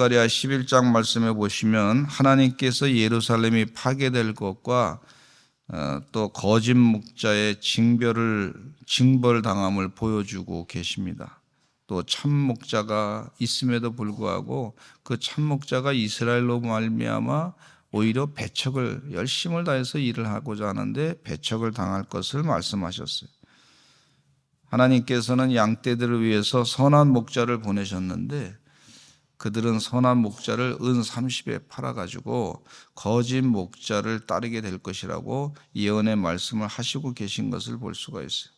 스가랴 11장 말씀에 보시면 하나님께서 예루살렘이 파괴될 것과 또 거짓 목자의 징벌당함을 보여주고 계십니다. 또 참 목자가 있음에도 불구하고 그 참 목자가 이스라엘로 말미암아 오히려 배척을 열심을 다해서 일을 하고자 하는데 배척을 당할 것을 말씀하셨어요. 하나님께서는 양떼들을 위해서 선한 목자를 보내셨는데 그들은 선한 목자를 은 30에 팔아가지고 거짓 목자를 따르게 될 것이라고 예언의 말씀을 하시고 계신 것을 볼 수가 있어요.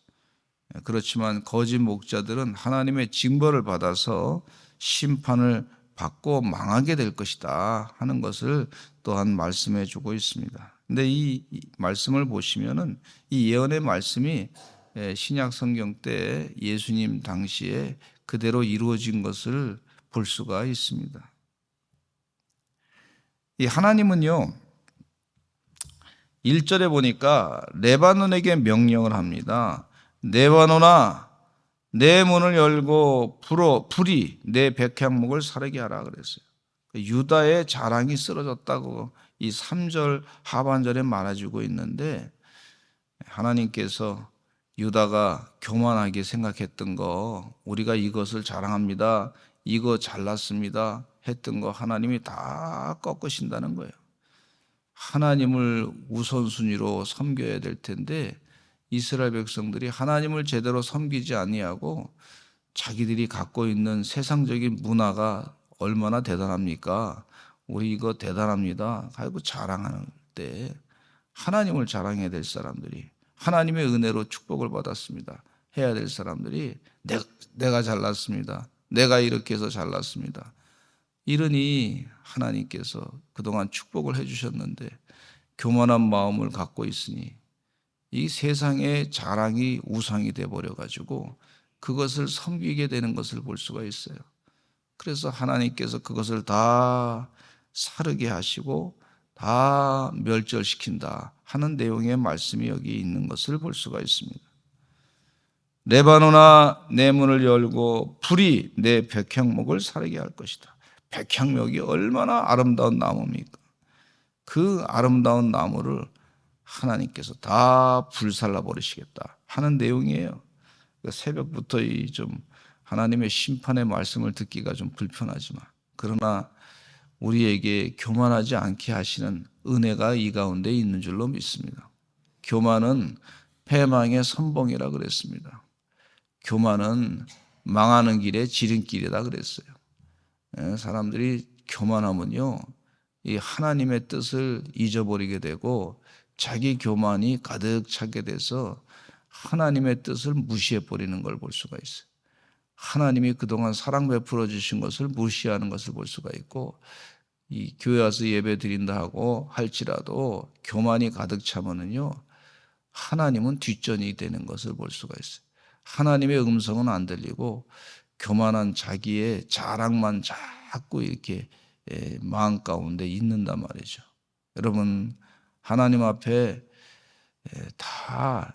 그렇지만 거짓 목자들은 하나님의 징벌을 받아서 심판을 받고 망하게 될 것이다 하는 것을 또한 말씀해 주고 있습니다. 근데 이 말씀을 보시면은 이 예언의 말씀이 신약 성경 때 예수님 당시에 그대로 이루어진 것을 볼 수가 있습니다. 이 하나님은요, 1절에 보니까 레바논에게 명령을 합니다. 레바논아, 내 문을 열고 불이 내 백향목을 사르게 하라 그랬어요. 유다의 자랑이 쓰러졌다고 이 3절 하반절에 말해주고 있는데 하나님께서 유다가 교만하게 생각했던 거, 우리가 이것을 자랑합니다, 이거 잘났습니다 했던 거 하나님이 다 꺾으신다는 거예요. 하나님을 우선순위로 섬겨야 될 텐데 이스라엘 백성들이 하나님을 제대로 섬기지 아니하고 자기들이 갖고 있는 세상적인 문화가 얼마나 대단합니까? 우리 이거 대단합니다 하고 자랑하는 때 하나님을 자랑해야 될 사람들이, 하나님의 은혜로 축복을 받았습니다 해야 될 사람들이 내가 잘났습니다, 내가 이렇게 해서 잘났습니다 이러니 하나님께서 그동안 축복을 해주셨는데 교만한 마음을 갖고 있으니 이 세상의 자랑이 우상이 되어버려가지고 그것을 섬기게 되는 것을 볼 수가 있어요. 그래서 하나님께서 그것을 다 사르게 하시고 다 멸절시킨다 하는 내용의 말씀이 여기 있는 것을 볼 수가 있습니다. 레바논아, 내 문을 열고 불이 내 백향목을 사르게 할 것이다. 백향목이 얼마나 아름다운 나무입니까? 그 아름다운 나무를 하나님께서 다 불살라 버리시겠다 하는 내용이에요. 새벽부터 좀 하나님의 심판의 말씀을 듣기가 좀 불편하지만, 그러나 우리에게 교만하지 않게 하시는 은혜가 이 가운데 있는 줄로 믿습니다. 교만은 패망의 선봉이라 그랬습니다. 교만은 망하는 길의 지름길이다 그랬어요. 사람들이 교만하면요, 이 하나님의 뜻을 잊어버리게 되고 자기 교만이 가득 차게 돼서 하나님의 뜻을 무시해버리는 걸 볼 수가 있어요. 하나님이 그동안 사랑 베풀어 주신 것을 무시하는 것을 볼 수가 있고, 이 교회 와서 예배 드린다 하고 할지라도 교만이 가득 차면은요, 하나님은 뒷전이 되는 것을 볼 수가 있어요. 하나님의 음성은 안 들리고 교만한 자기의 자랑만 자꾸 이렇게 마음 가운데 있는단 말이죠. 여러분, 하나님 앞에 다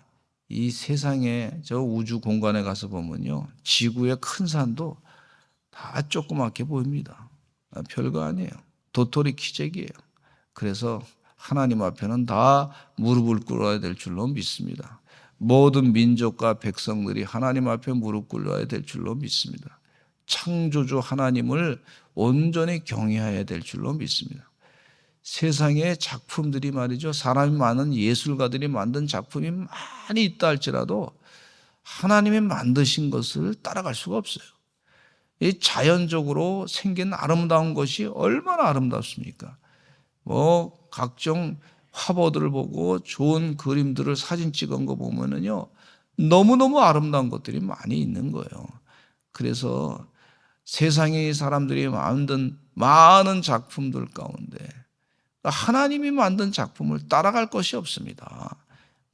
이 세상에 저 우주 공간에 가서 보면요, 지구의 큰 산도 다 조그맣게 보입니다. 별거 아니에요. 도토리 키재기예요. 그래서 하나님 앞에는 다 무릎을 꿇어야 될 줄로 믿습니다. 모든 민족과 백성들이 하나님 앞에 무릎 꿇어야 될 줄로 믿습니다. 창조주 하나님을 온전히 경외해야 될 줄로 믿습니다. 세상의 작품들이 말이죠, 사람이 많은 예술가들이 만든 작품이 많이 있다 할지라도 하나님이 만드신 것을 따라갈 수가 없어요. 이 자연적으로 생긴 아름다운 것이 얼마나 아름답습니까? 각종 화보들을 보고 좋은 그림들을 사진 찍은 거 보면은요, 너무너무 아름다운 것들이 많이 있는 거예요. 그래서 세상의 사람들이 만든 많은 작품들 가운데 하나님이 만든 작품을 따라갈 것이 없습니다.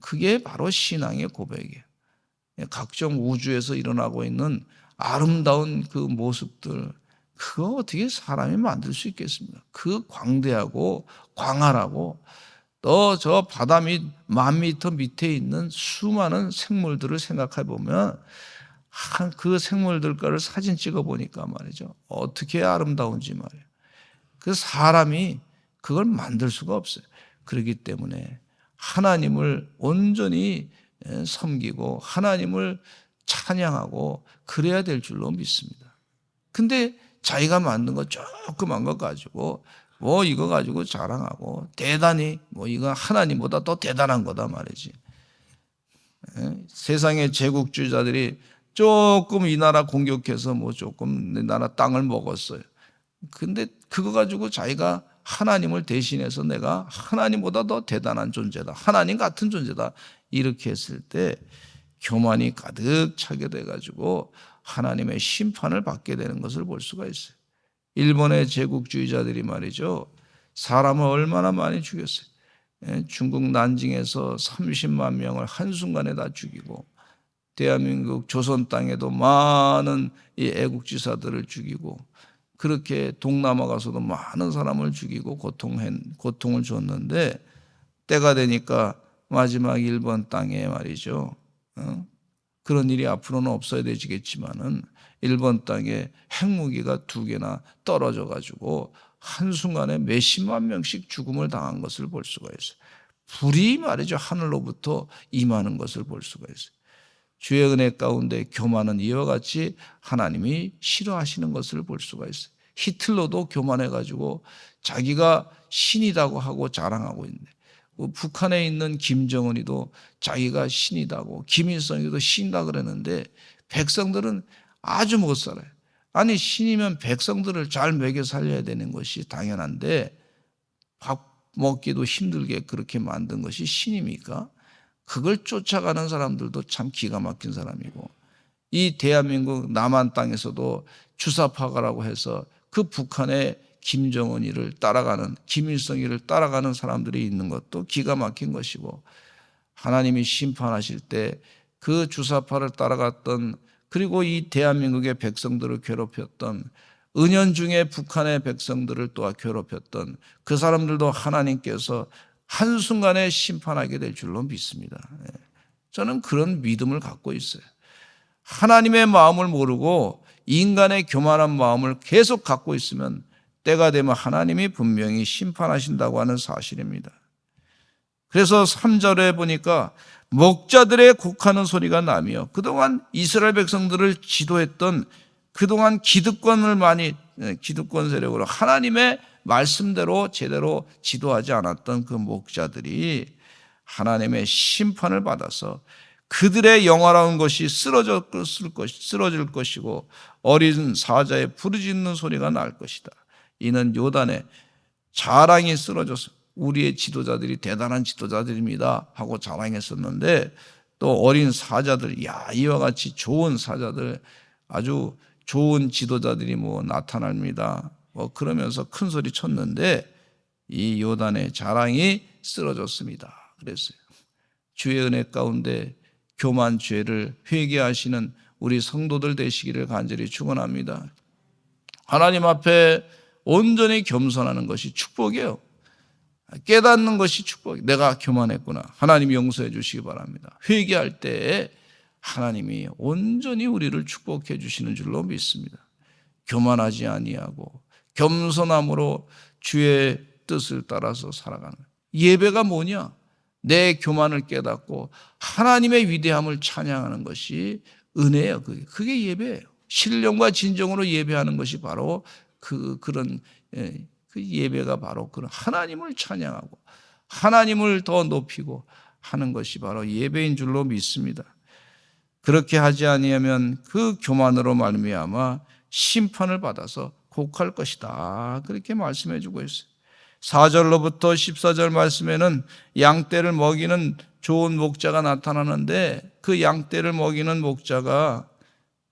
그게 바로 신앙의 고백이에요. 각종 우주에서 일어나고 있는 아름다운 그 모습들, 그거 어떻게 사람이 만들 수 있겠습니까? 그 광대하고 광활하고 또 저 바다 밑 10,000m 밑에 있는 수많은 생물들을 생각해 보면 그 생물들과를 사진 찍어 보니까 말이죠. 어떻게 아름다운지 말이에요. 그 사람이 그걸 만들 수가 없어요. 그렇기 때문에 하나님을 온전히 섬기고 하나님을 찬양하고 그래야 될 줄로 믿습니다. 근데 자기가 만든 거 조그만 거 가지고 뭐 이거 가지고 자랑하고 대단히 뭐 이거 하나님보다 더 대단한 거다 말이지. 세상의 제국주의자들이 조금 이 나라 공격해서 뭐 조금 내 나라 땅을 먹었어요. 근데 그거 가지고 자기가 하나님을 대신해서 내가 하나님보다 더 대단한 존재다. 하나님 같은 존재다. 이렇게 했을 때 교만이 가득 차게 돼가지고 하나님의 심판을 받게 되는 것을 볼 수가 있어요. 일본의 제국주의자들이 말이죠. 사람을 얼마나 많이 죽였어요. 중국 난징에서 30만 명을 한순간에 다 죽이고 대한민국 조선 땅에도 많은 이 애국지사들을 죽이고 그렇게 동남아 가서도 많은 사람을 죽이고 고통을 줬는데 때가 되니까 마지막 일본 땅에 말이죠. 그런 일이 앞으로는 없어야 되지겠지만은 일본 땅에 핵무기가 2개나 떨어져 가지고 한순간에 몇십만 명씩 죽음을 당한 것을 볼 수가 있어요. 불이 말이죠. 하늘로부터 임하는 것을 볼 수가 있어요. 주의 은혜 가운데 교만은 이와 같이 하나님이 싫어하시는 것을 볼 수가 있어요. 히틀러도 교만해가지고 자기가 신이라고 하고 자랑하고 있는데 북한에 있는 김정은이도 자기가 신이다고 김일성이도 신이다 그랬는데 백성들은 아주 못 살아요. 아니 신이면 백성들을 잘 먹여 살려야 되는 것이 당연한데 밥 먹기도 힘들게 그렇게 만든 것이 신입니까? 그걸 쫓아가는 사람들도 참 기가 막힌 사람이고 이 대한민국 남한 땅에서도 주사파가라고 해서 그 북한의 김정은이를 따라가는 김일성이를 따라가는 사람들이 있는 것도 기가 막힌 것이고 하나님이 심판하실 때 그 주사파를 따라갔던 그리고 이 대한민국의 백성들을 괴롭혔던 은연중에 북한의 백성들을 또 괴롭혔던 그 사람들도 하나님께서 한순간에 심판하게 될 줄로 믿습니다. 저는 그런 믿음을 갖고 있어요. 하나님의 마음을 모르고 인간의 교만한 마음을 계속 갖고 있으면 때가 되면 하나님이 분명히 심판하신다고 하는 사실입니다. 그래서 3절에 보니까 목자들의 곡하는 소리가 나며 그동안 이스라엘 백성들을 지도했던 그동안 기득권 세력으로 하나님의 말씀대로 제대로 지도하지 않았던 그 목자들이 하나님의 심판을 받아서 그들의 영화로운 것이 쓰러질 것이고 어린 사자의 부르짖는 소리가 날 것이다. 이는 요단에 자랑이 쓰러져서 우리의 지도자들이 대단한 지도자들입니다 하고 자랑했었는데 또 어린 사자들 이와 같이 좋은 사자들 아주 좋은 지도자들이 나타납니다. 그러면서 큰 소리 쳤는데 이 요단의 자랑이 쓰러졌습니다. 그랬어요. 주의 은혜 가운데 교만 죄를 회개하시는 우리 성도들 되시기를 간절히 축원합니다. 하나님 앞에 온전히 겸손하는 것이 축복이에요. 깨닫는 것이 축복이에요. 내가 교만했구나. 하나님 용서해 주시기 바랍니다. 회개할 때 하나님이 온전히 우리를 축복해 주시는 줄로 믿습니다. 교만하지 아니하고 겸손함으로 주의 뜻을 따라서 살아가는 예배가 뭐냐? 내 교만을 깨닫고 하나님의 위대함을 찬양하는 것이 은혜예요. 그게 예배예요. 신령과 진정으로 예배하는 것이 바로 그 예배가 바로 그런 하나님을 찬양하고 하나님을 더 높이고 하는 것이 바로 예배인 줄로 믿습니다. 그렇게 하지 아니하면 그 교만으로 말미암아 심판을 받아서 곡할 것이다. 그렇게 말씀해 주고 있어요. 4절로부터 14절 말씀에는 양떼를 먹이는 좋은 목자가 나타나는데 그 양떼를 먹이는 목자가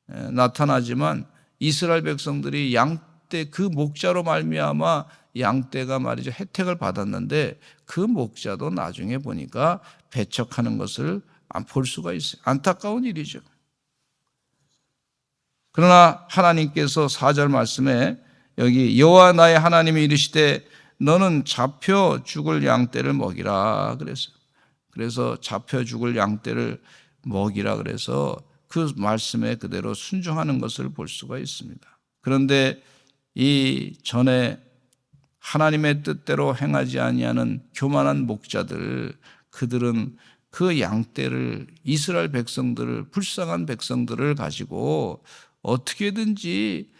나타나지만 이스라엘 백성들이 양떼 그 목자로 말미암아 양떼가 말이죠 혜택을 받았는데 그 목자도 나중에 보니까 배척하는 것을 볼 수가 있어요. 안타까운 일이죠. 그러나 하나님께서 4절 말씀에 여기 여호와 나의 하나님이 이르시되 너는 잡혀 죽을 양떼를 먹이라 그랬어요. 그래서 잡혀 죽을 양떼를 먹이라 그래서 그 말씀에 그대로 순종하는 것을 볼 수가 있습니다. 그런데 이 전에 하나님의 뜻대로 행하지 아니하는 교만한 목자들, 그들은 그 양떼를, 이스라엘 백성들을, 불쌍한 백성들을 가지고 어떻게든지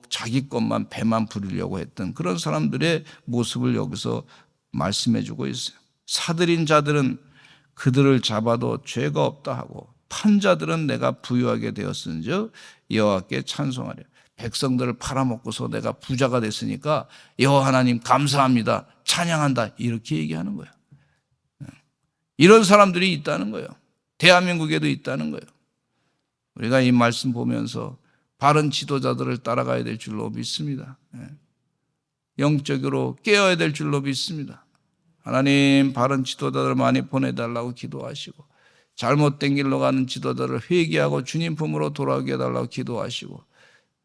자기 것만 배만 부리려고 했던 그런 사람들의 모습을 여기서 말씀해 주고 있어요. 사들인 자들은 그들을 잡아도 죄가 없다 하고 판자들은 내가 부유하게 되었은즉 여호와께 찬송하려. 백성들을 팔아먹고서 내가 부자가 됐으니까 여호와 하나님 감사합니다, 찬양한다, 이렇게 얘기하는 거예요. 이런 사람들이 있다는 거예요. 대한민국에도 있다는 거예요. 우리가 이 말씀 보면서 바른 지도자들을 따라가야 될 줄로 믿습니다. 영적으로 깨어야 될 줄로 믿습니다. 하나님 바른 지도자들을 많이 보내달라고 기도하시고, 잘못된 길로 가는 지도자들을 회개하고 주님 품으로 돌아오게 해달라고 기도하시고,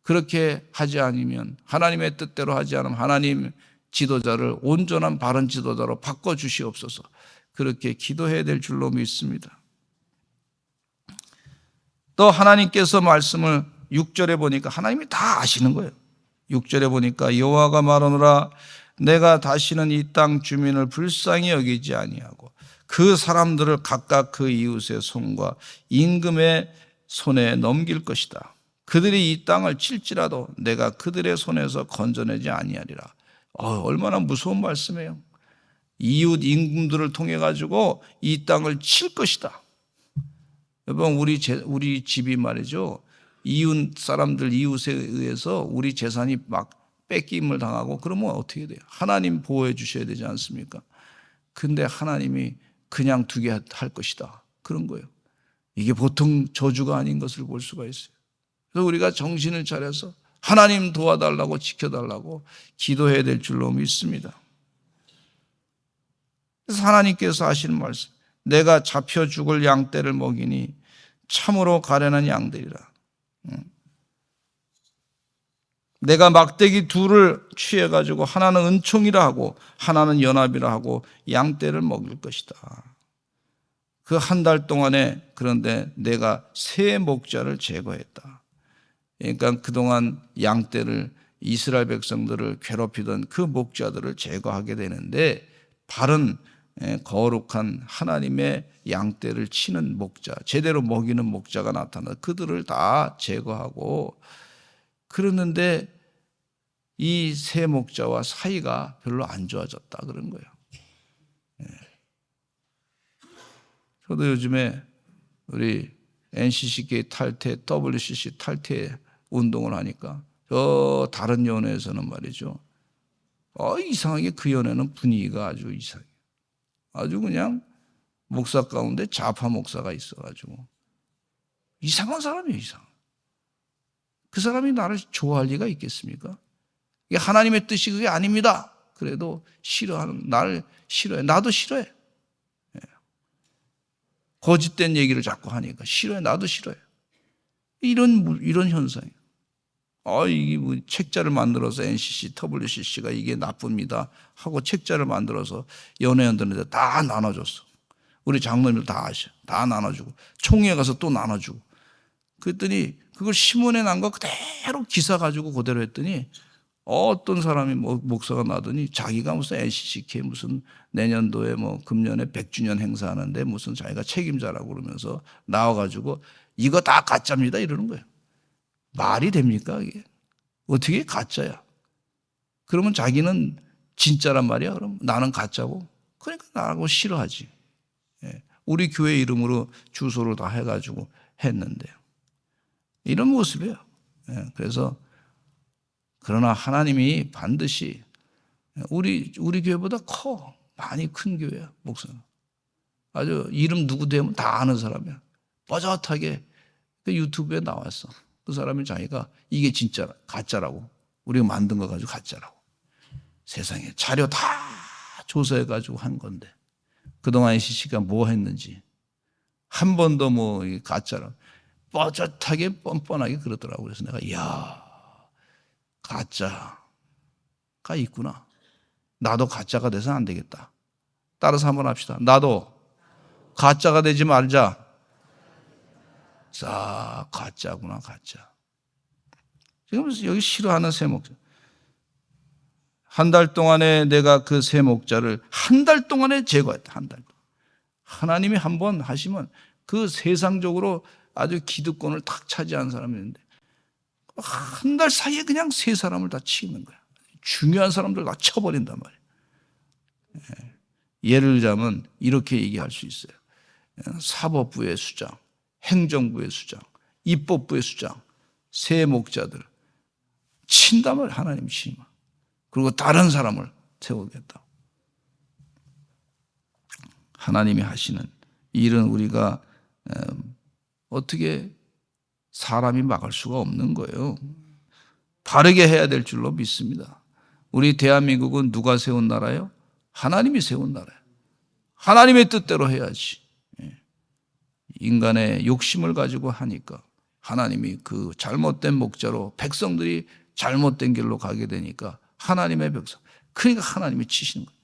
그렇게 하지 않으면, 하나님의 뜻대로 하지 않으면 하나님 지도자를 온전한 바른 지도자로 바꿔주시옵소서, 그렇게 기도해야 될 줄로 믿습니다. 또 하나님께서 말씀을 6절에 보니까 하나님이 다 아시는 거예요. 6절에 보니까 여호와가 말하노라 내가 다시는 이 땅 주민을 불쌍히 여기지 아니하고 그 사람들을 각각 그 이웃의 손과 임금의 손에 넘길 것이다. 그들이 이 땅을 칠지라도 내가 그들의 손에서 건져내지 아니하리라. 얼마나 무서운 말씀이에요. 이웃 임금들을 통해 가지고 이 땅을 칠 것이다. 여러분, 우리 집이 말이죠, 이웃 사람들, 이웃에 의해서 우리 재산이 막 뺏김을 당하고 그러면 어떻게 돼요? 하나님 보호해 주셔야 되지 않습니까? 근데 하나님이 그냥 두게 할 것이다, 그런 거예요. 이게 보통 저주가 아닌 것을 볼 수가 있어요. 그래서 우리가 정신을 차려서 하나님 도와달라고, 지켜달라고 기도해야 될 줄로 믿습니다. 그래서 하나님께서 하시는 말씀, 내가 잡혀 죽을 양떼를 먹이니 참으로 가련한 양들이라. 내가 막대기 둘을 취해가지고 하나는 은총이라 하고 하나는 연합이라 하고 양떼를 먹일 것이다. 그 한 달 동안에, 그런데 내가 새 목자를 제거했다. 그러니까 그동안 양떼를, 이스라엘 백성들을 괴롭히던 그 목자들을 제거하게 되는데, 바른 거룩한 하나님의 양떼를 치는 목자, 제대로 먹이는 목자가 나타나 그들을 다 제거하고, 그러는데 이 새 목자와 사이가 별로 안 좋아졌다, 그런 거예요. 저도 요즘에 우리 NCCK 탈퇴, WCC 탈퇴 운동을 하니까 저 다른 연회에서는 말이죠, 이상하게 그 연회는 분위기가 아주 이상해. 아주 그냥 목사 가운데 좌파 목사가 있어가지고 이상한 사람이에요, 이상. 그 사람이 나를 좋아할 리가 있겠습니까? 이게 하나님의 뜻이 그게 아닙니다. 그래도 싫어하는, 나를 싫어해. 나도 싫어해. 거짓된 얘기를 자꾸 하니까 싫어해. 나도 싫어해. 이런 현상이에요. 이게 뭐 책자를 만들어서 NCC, WCC가 이게 나쁩니다 하고 책자를 만들어서 연회원들한테 다 나눠줬어. 우리 장로님들 다 아셔. 다 나눠주고 총회 가서 또 나눠주고. 그랬더니 그걸 신문에 난 거 그대로 기사 가지고 그대로 했더니 어떤 사람이 목사가 나더니 자기가 무슨 NCCK 무슨 내년도에 금년에 100주년 행사하는데 무슨 자기가 책임자라고 그러면서 나와가지고 이거 다 가짜입니다 이러는 거예요. 말이 됩니까 이게? 어떻게 가짜야? 그러면 자기는 진짜란 말이야? 그럼 나는 가짜고? 그러니까 나하고 싫어하지. 우리 교회 이름으로 주소를 다 해가지고 했는데요. 이런 모습이에요. 그래서 그러나 하나님이 반드시 우리 교회보다 많이 큰 교회야, 목사는. 아주 이름 누구 되면 다 아는 사람이야. 뻣뻣하게 그 유튜브에 나왔어. 그 사람이 자기가 이게 진짜 가짜라고, 우리가 만든 거 가지고 가짜라고. 세상에 자료 다 조사해 가지고 한 건데 그동안 NCC가 뭐 했는지 한 번도 가짜라고 뻣뻣하게 뻔뻔하게 그러더라고. 그래서 내가 가짜가 있구나. 나도 가짜가 돼서 안 되겠다. 따라서 한번 합시다. 나도 가짜가 되지 말자. 싹 가짜구나, 가짜. 지금 여기 싫어하는 새 목자. 한 달 동안에 내가 그 새 목자를 한 달 동안에 제거했다. 한 달. 하나님이 한번 하시면 그 세상적으로 아주 기득권을 탁 차지한 사람이 있는데 한 달 사이에 그냥 세 사람을 다 치는 거야. 중요한 사람들 다 쳐버린단 말이에요. 예를 들자면 이렇게 얘기할 수 있어요. 사법부의 수장, 행정부의 수장, 입법부의 수장, 세 목자들 친단 말이에요. 하나님 치면. 그리고 다른 사람을 세우겠다. 하나님이 하시는 일은 우리가 어떻게 사람이 막을 수가 없는 거예요. 바르게 해야 될 줄로 믿습니다. 우리 대한민국은 누가 세운 나라예요? 하나님이 세운 나라예요. 하나님의 뜻대로 해야지. 인간의 욕심을 가지고 하니까 하나님이 그 잘못된 목자로 백성들이 잘못된 길로 가게 되니까 하나님의 백성, 그러니까 하나님이 치시는 거예요.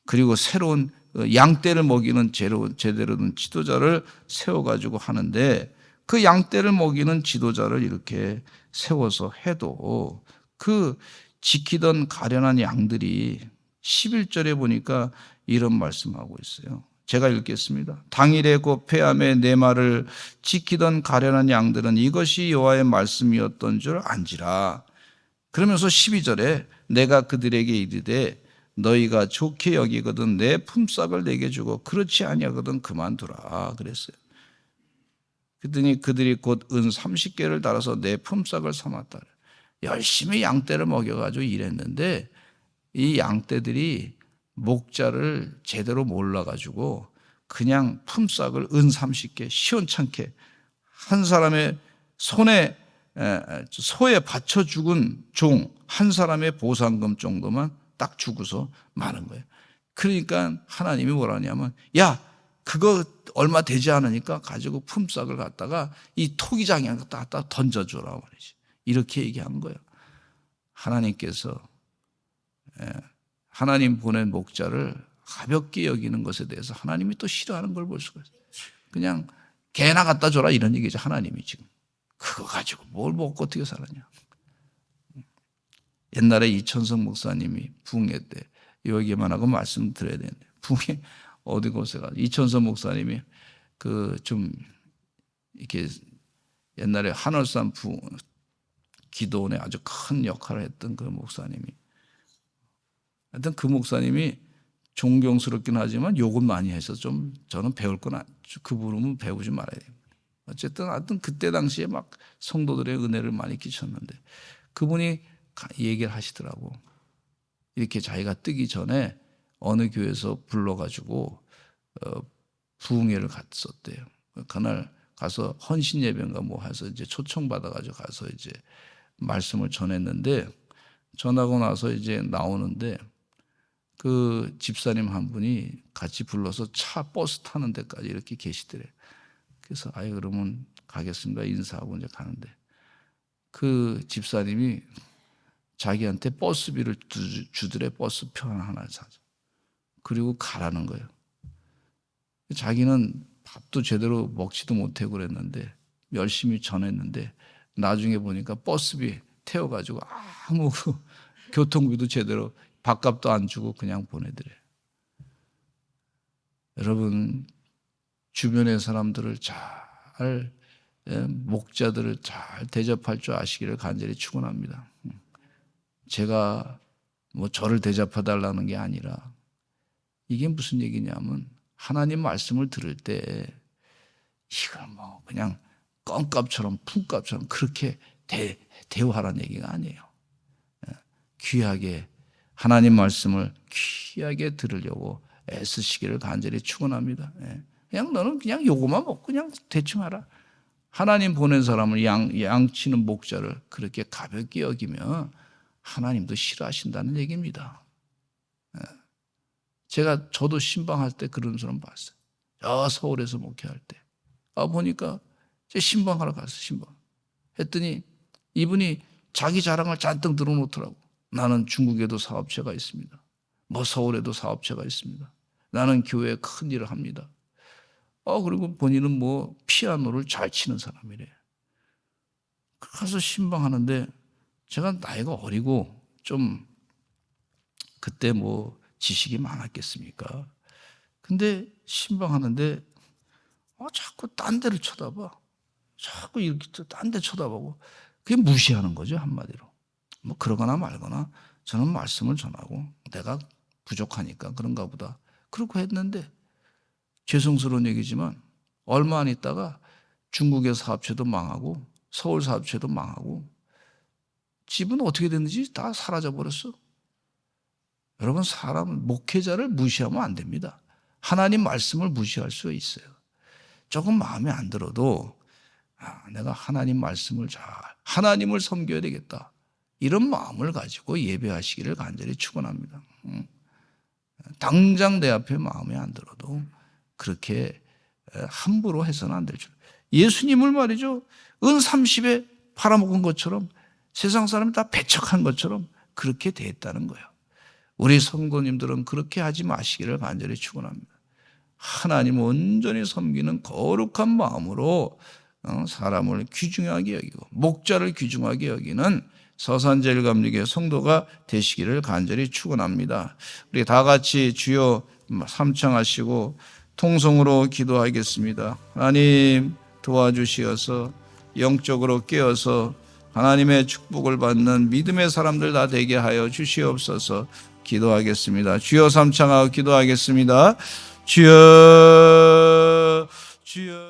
그리고 새로운 양떼를 먹이는 제대로 된 지도자를 세워가지고 하는데 그 양떼를 먹이는 지도자를 이렇게 세워서 해도 그 지키던 가련한 양들이 11절에 보니까 이런 말씀하고 있어요. 제가 읽겠습니다. 당일에 곧 폐암에 내 말을 지키던 가련한 양들은 이것이 여호와의 말씀이었던 줄 안지라. 그러면서 12절에 내가 그들에게 이르되 너희가 좋게 여기거든 내 품삯을 내게 주고 그렇지 아니하거든 그만두라 그랬어요. 그랬더니 그들이 곧 은 30개를 달아서 내 품삯을 삼았다. 열심히 양떼를 먹여가지고 일했는데 이 양떼들이 목자를 제대로 몰라가지고 그냥 품삯을 은 30개 시원찮게 한 사람의 소에 받쳐 죽은 종 한 사람의 보상금 정도만 딱 주고서 마는 거예요. 그러니까 하나님이 뭐라 하냐면 야 그거 얼마 되지 않으니까 가지고 품삯을 갖다가 이 토기장에 갖다 던져주라 말이지. 이렇게 얘기한 거예요. 하나님께서 하나님 보낸 목자를 가볍게 여기는 것에 대해서 하나님이 또 싫어하는 걸 볼 수가 있어요. 그냥 개나 갖다 줘라 이런 얘기죠. 하나님이 지금 그거 가지고 뭘 먹고 어떻게 살았냐. 옛날에 이천성 목사님이 부흥회 때 여기만 하고 말씀드려야 되는데 부흥회 어디 곳에 가서 이천성 목사님이 그 좀 이렇게 옛날에 한월산 기도원에 아주 큰 역할을 했던 그 목사님이 하여튼 그 목사님이 존경스럽긴 하지만 욕은 많이 해서 좀 저는 배울 건 그 부름은 배우지 말아야 됩니다. 어쨌든 하여튼 그때 당시에 막 성도들의 은혜를 많이 끼쳤는데 그분이 얘기를 하시더라고. 이렇게 자기가 뜨기 전에 어느 교회에서 불러가지고 부흥회를 갔었대요. 그날 가서 헌신 예배인가 뭐 해서 이제 초청받아가지고 가서 이제 말씀을 전했는데 전하고 나서 이제 나오는데 그 집사님 한 분이 같이 불러서 버스 타는 데까지 이렇게 계시더래. 그래서 아예 그러면 가겠습니다 인사하고 이제 가는데 그 집사님이 자기한테 버스비를 주더래. 버스표 하나 사서. 그리고 가라는 거예요. 자기는 밥도 제대로 먹지도 못하고 그랬는데 열심히 전했는데 나중에 보니까 버스비 태워가지고 아무 교통비도 제대로 밥값도 안 주고 그냥 보내더래. 여러분 주변의 사람들을 잘 목자들을 잘 대접할 줄 아시기를 간절히 축원합니다. 제가 뭐 저를 대접해달라는 게 아니라 이게 무슨 얘기냐면 하나님 말씀을 들을 때 이걸 뭐 그냥 껌값처럼 품값처럼 그렇게 대우하라는 얘기가 아니에요. 귀하게 하나님 말씀을 귀하게 들으려고 애쓰시기를 간절히 축원합니다. 그냥 너는 그냥 요거만 먹고 그냥 대충 하라. 하나님 보낸 사람을 양치는 목자를 그렇게 가볍게 여기면 하나님도 싫어하신다는 얘기입니다. 저도 신방할 때 그런 사람 봤어요. 저 서울에서 목회할 때. 보니까 제 신방하러 갔어요. 신방. 했더니 이분이 자기 자랑을 잔뜩 들어놓더라고. 나는 중국에도 사업체가 있습니다. 뭐 서울에도 사업체가 있습니다. 나는 교회에 큰 일을 합니다. 그리고 본인은 뭐 피아노를 잘 치는 사람이래. 가서 신방하는데 제가 나이가 어리고 좀 그때 뭐 지식이 많았겠습니까? 근데 신방하는데 자꾸 딴 데를 쳐다봐. 자꾸 이렇게 딴 데 쳐다보고 그게 무시하는 거죠, 한마디로. 뭐 그러거나 말거나 저는 말씀을 전하고 내가 부족하니까 그런가 보다. 그렇게 했는데 죄송스러운 얘기지만 얼마 안 있다가 중국의 사업체도 망하고 서울 사업체도 망하고 집은 어떻게 됐는지 다 사라져 버렸어. 여러분, 사람은 목회자를 무시하면 안 됩니다. 하나님 말씀을 무시할 수 있어요. 조금 마음에 안 들어도 내가 하나님 말씀을 하나님을 섬겨야 되겠다, 이런 마음을 가지고 예배하시기를 간절히 축원합니다. 당장 내 앞에 마음에 안 들어도 그렇게 함부로 해서는 안 될 줄. 예수님을 말이죠, 은 30에 팔아먹은 것처럼 세상 사람이 다 배척한 것처럼 그렇게 됐다는 거예요. 우리 성도님들은 그렇게 하지 마시기를 간절히 축원합니다. 하나님을 온전히 섬기는 거룩한 마음으로 사람을 귀중하게 여기고 목자를 귀중하게 여기는 서산제일감리교회 성도가 되시기를 간절히 축원합니다. 우리 다 같이 주여 삼창하시고 통성으로 기도하겠습니다. 하나님 도와주시어서 영적으로 깨어서 하나님의 축복을 받는 믿음의 사람들 다 되게 하여 주시옵소서. 기도하겠습니다. 주여 삼창하고 기도하겠습니다. 주여 주여.